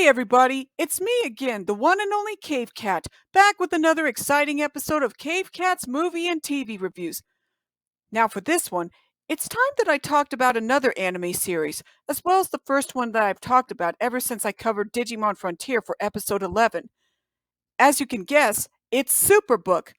Hey everybody, it's me again, the one and only Cave Cat, back with another exciting episode of Cave Cat's movie and TV reviews. Now for this one, it's time that I talked about another anime series, as well as the first one that I've talked about ever since I covered Digimon Frontier for episode 11. As you can guess, it's Superbook.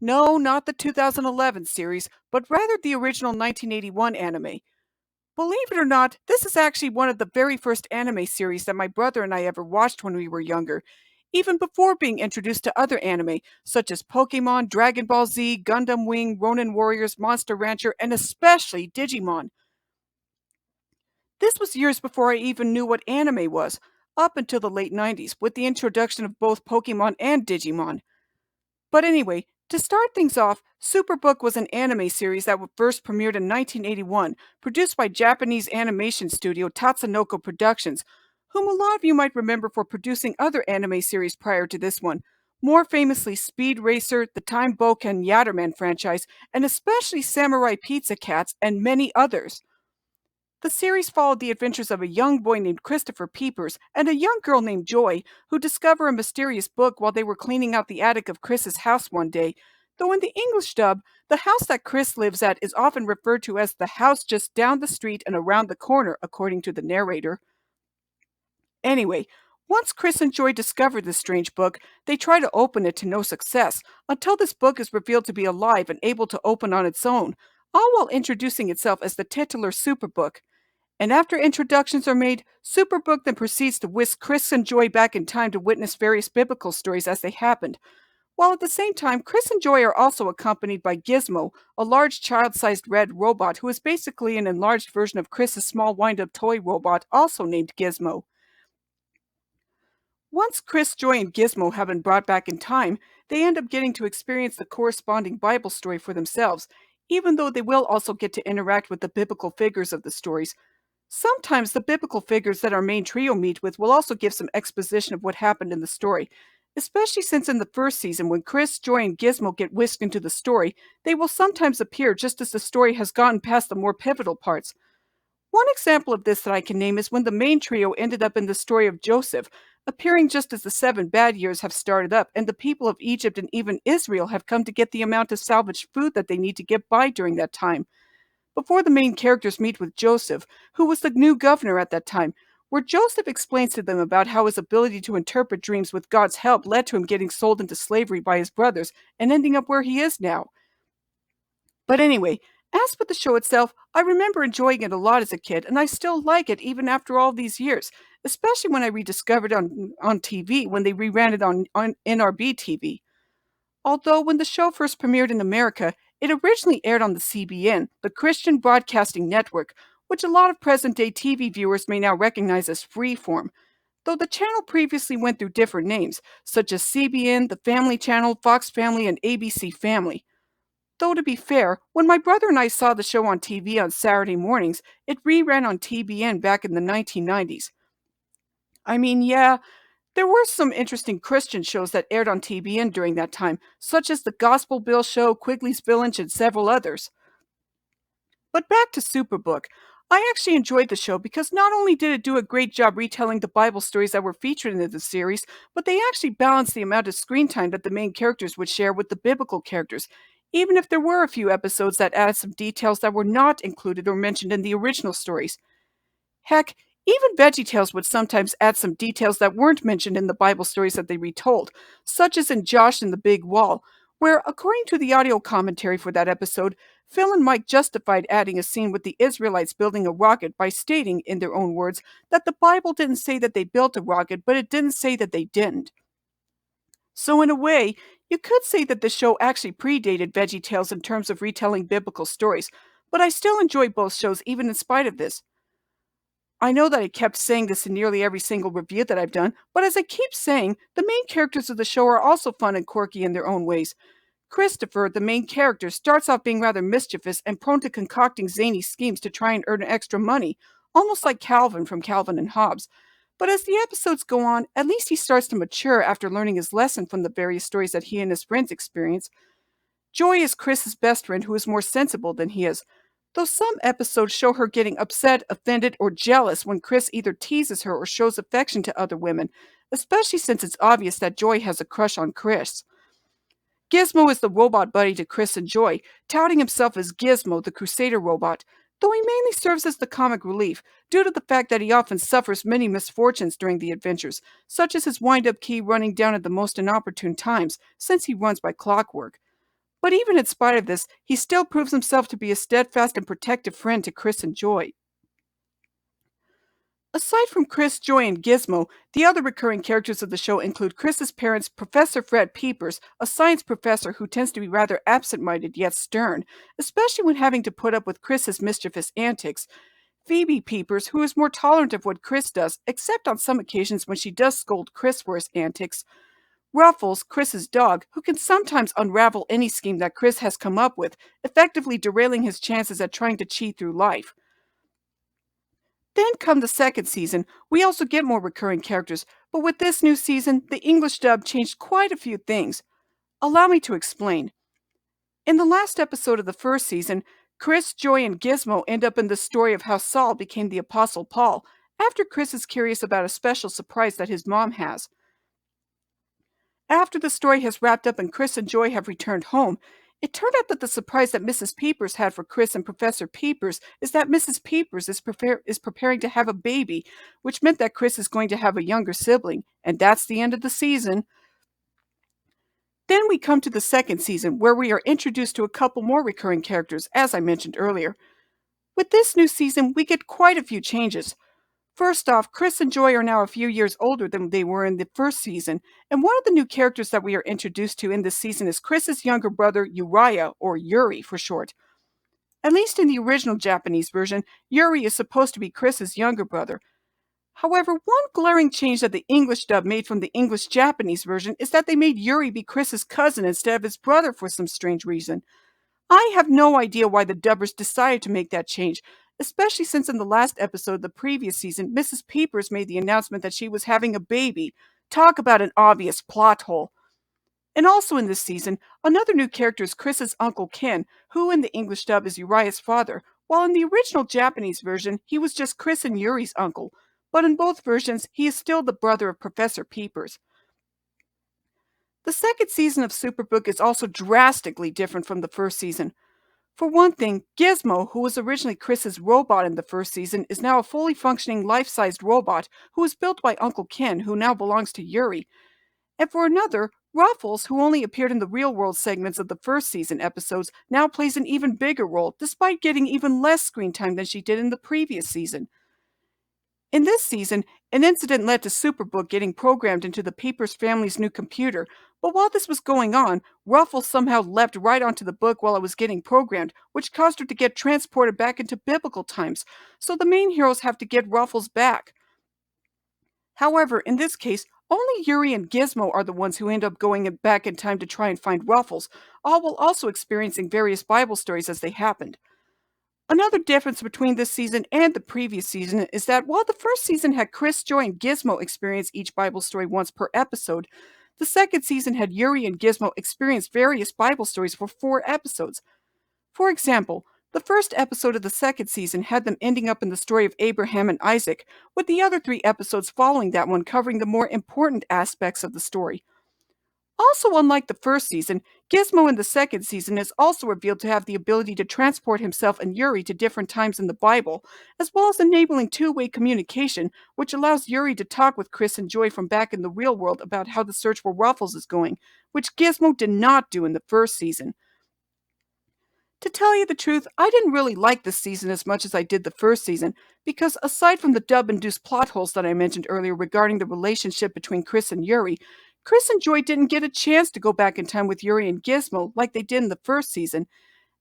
No, not the 2011 series, but rather the original 1981 anime. Believe it or not, this is actually one of the very first anime series that my brother and I ever watched when we were younger, even before being introduced to other anime, such as Pokemon, Dragon Ball Z, Gundam Wing, Ronin Warriors, Monster Rancher, and especially Digimon. This was years before I even knew what anime was, up until the late 90s, with the introduction of both Pokemon and Digimon. But anyway, to start things off, Superbook was an anime series that first premiered in 1981, produced by Japanese animation studio Tatsunoko Productions, whom a lot of you might remember for producing other anime series prior to this one, more famously Speed Racer, the Time Boken Yatterman franchise, and especially Samurai Pizza Cats, and many others. The series followed the adventures of a young boy named Christopher Peepers and a young girl named Joy, who discover a mysterious book while they were cleaning out the attic of Chris's house one day. Though in the English dub, the house that Chris lives at is often referred to as the house just down the street and around the corner, according to the narrator. Anyway, once Chris and Joy discover this strange book, they try to open it to no success, until this book is revealed to be alive and able to open on its own, all while introducing itself as the titular Superbook. And after introductions are made, Superbook then proceeds to whisk Chris and Joy back in time to witness various biblical stories as they happened. While at the same time, Chris and Joy are also accompanied by Gizmo, a large child-sized red robot who is basically an enlarged version of Chris's small wind-up toy robot, also named Gizmo. Once Chris, Joy, and Gizmo have been brought back in time, they end up getting to experience the corresponding Bible story for themselves, even though they will also get to interact with the biblical figures of the stories. Sometimes the biblical figures that our main trio meet with will also give some exposition of what happened in the story, especially since in the first season, when Chris, Joy, and Gizmo get whisked into the story, they will sometimes appear just as the story has gotten past the more pivotal parts. One example of this that I can name is when the main trio ended up in the story of Joseph, appearing just as the 7 bad years have started up and the people of Egypt and even Israel have come to get the amount of salvaged food that they need to get by during that time. Before the main characters meet with Joseph, who was the new governor at that time, where Joseph explains to them about how his ability to interpret dreams with God's help led to him getting sold into slavery by his brothers and ending up where he is now. But anyway, as for the show itself, I remember enjoying it a lot as a kid, and I still like it even after all these years, especially when I rediscovered it on TV when they reran it on NRB TV. Although when the show first premiered in America, it originally aired on the CBN, the Christian Broadcasting Network, which a lot of present-day TV viewers may now recognize as Freeform, though the channel previously went through different names, such as CBN, the Family Channel, Fox Family, and ABC Family. Though to be fair, when my brother and I saw the show on TV on Saturday mornings, it reran on TBN back in the 1990s. I mean, yeah, there were some interesting Christian shows that aired on TBN during that time, such as the Gospel Bill Show, Quigley's Village, and several others. But back to Superbook. I actually enjoyed the show because not only did it do a great job retelling the Bible stories that were featured in the series, but they actually balanced the amount of screen time that the main characters would share with the biblical characters, even if there were a few episodes that added some details that were not included or mentioned in the original stories. Heck, even VeggieTales would sometimes add some details that weren't mentioned in the Bible stories that they retold, such as in Josh and the Big Wall, where, according to the audio commentary for that episode, Phil and Mike justified adding a scene with the Israelites building a rocket by stating, in their own words, that the Bible didn't say that they built a rocket, but it didn't say that they didn't. So in a way, you could say that the show actually predated VeggieTales in terms of retelling biblical stories, but I still enjoy both shows even in spite of this. I know that I kept saying this in nearly every single review that I've done, but as I keep saying, the main characters of the show are also fun and quirky in their own ways. Christopher, the main character, starts off being rather mischievous and prone to concocting zany schemes to try and earn extra money, almost like Calvin from Calvin and Hobbes. But as the episodes go on, at least he starts to mature after learning his lesson from the various stories that he and his friends experience. Joy is Chris's best friend who is more sensible than he is. though some episodes show her getting upset, offended, or jealous when Chris either teases her or shows affection to other women, especially since it's obvious that Joy has a crush on Chris. Gizmo is the robot buddy to Chris and Joy, touting himself as Gizmo, the Crusader robot, though he mainly serves as the comic relief due to the fact that he often suffers many misfortunes during the adventures, such as his wind-up key running down at the most inopportune times, since he runs by clockwork. But even in spite of this, he still proves himself to be a steadfast and protective friend to Chris and Joy. Aside from Chris, Joy, and Gizmo, the other recurring characters of the show include Chris's parents, Professor Fred Peepers, a science professor who tends to be rather absent-minded yet stern, especially when having to put up with Chris's mischievous antics. Phoebe Peepers, who is more tolerant of what Chris does, except on some occasions when she does scold Chris for his antics. Ruffles, Chris's dog, who can sometimes unravel any scheme that Chris has come up with, effectively derailing his chances at trying to cheat through life. Then come the second season, we also get more recurring characters, but with this new season, the English dub changed quite a few things. Allow me to explain. In the last episode of the first season, Chris, Joy, and Gizmo end up in the story of how Saul became the Apostle Paul, after Chris is curious about a special surprise that his mom has. After the story has wrapped up and Chris and Joy have returned home, it turned out that the surprise that Mrs. Peepers had for Chris and Professor Peepers is that Mrs. Peepers is preparing to have a baby, which meant that Chris is going to have a younger sibling, and that's the end of the season. Then we come to the second season, where we are introduced to a couple more recurring characters, as I mentioned earlier. With this new season, we get quite a few changes. First off, Chris and Joy are now a few years older than they were in the first season, and one of the new characters that we are introduced to in this season is Chris's younger brother, Uriah, or Yuri for short. At least in the original Japanese version, Yuri is supposed to be Chris's younger brother. However, one glaring change that the English dub made from the English-Japanese version is that they made Yuri be Chris's cousin instead of his brother for some strange reason. I have no idea why the dubbers decided to make that change, especially since in the last episode of the previous season, Mrs. Peepers made the announcement that she was having a baby. Talk about an obvious plot hole. And also in this season, another new character is Chris's Uncle Ken, who in the English dub is Uriah's father, while in the original Japanese version, he was just Chris and Yuri's uncle. But in both versions, he is still the brother of Professor Peepers. The second season of Superbook is also drastically different from the first season. For one thing, Gizmo, who was originally Chris's robot in the first season, is now a fully functioning life-sized robot who was built by Uncle Ken, who now belongs to Yuri. And for another, Ruffles, who only appeared in the real-world segments of the first season episodes, now plays an even bigger role, despite getting even less screen time than she did in the previous season. In this season, an incident led to Superbook getting programmed into the Peepers family's new computer, but while this was going on, Ruffles somehow leapt right onto the book while it was getting programmed, which caused her to get transported back into biblical times, so the main heroes have to get Ruffles back. However, in this case, only Yuri and Gizmo are the ones who end up going back in time to try and find Ruffles, all while also experiencing various Bible stories as they happened. Another difference between this season and the previous season is that while the first season had Chris, Joy, and Gizmo experience each Bible story once per episode, the second season had Yuri and Gizmo experience various Bible stories for 4 episodes. For example, the first episode of the second season had them ending up in the story of Abraham and Isaac, with the other 3 episodes following that one covering the more important aspects of the story. Also, unlike the first season, Gizmo in the second season is also revealed to have the ability to transport himself and Yuri to different times in the Bible, as well as enabling two-way communication, which allows Yuri to talk with Chris and Joy from back in the real world about how the search for Ruffles is going, which Gizmo did not do in the first season. To tell you the truth, I didn't really like this season as much as I did the first season, because aside from the dub-induced plot holes that I mentioned earlier regarding the relationship between Chris and Yuri, Chris and Joy didn't get a chance to go back in time with Yuri and Gizmo like they did in the first season,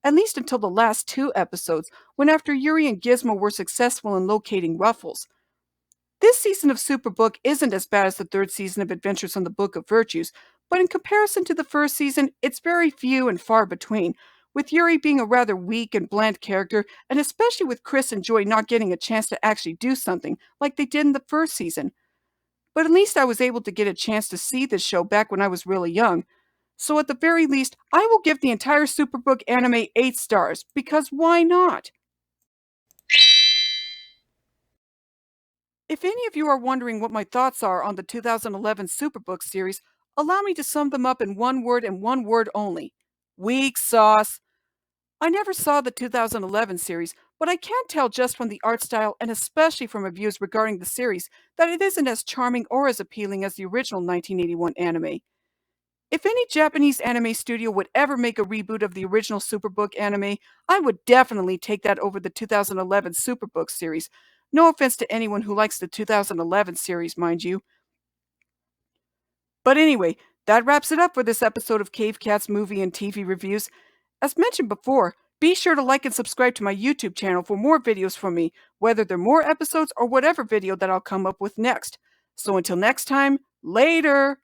at least until the last 2 episodes, when after Yuri and Gizmo were successful in locating Ruffles. This season of Superbook isn't as bad as the third season of Adventures on the Book of Virtues, but in comparison to the first season, it's very few and far between, with Yuri being a rather weak and bland character, and especially with Chris and Joy not getting a chance to actually do something like they did in the first season. But at least I was able to get a chance to see this show back when I was really young. So at the very least, I will give the entire Superbook anime 8 stars, because why not? If any of you are wondering what my thoughts are on the 2011 Superbook series, allow me to sum them up in one word and one word only: weak sauce. I never saw the 2011 series, but I can tell just from the art style and especially from reviews regarding the series that it isn't as charming or as appealing as the original 1981 anime. If any Japanese anime studio would ever make a reboot of the original Superbook anime, I would definitely take that over the 2011 Superbook series. No offense to anyone who likes the 2011 series, mind you. But anyway, that wraps it up for this episode of Cave Cat's movie and TV reviews. As mentioned before, be sure to like and subscribe to my YouTube channel for more videos from me, whether they're more episodes or whatever video that I'll come up with next. So until next time, later!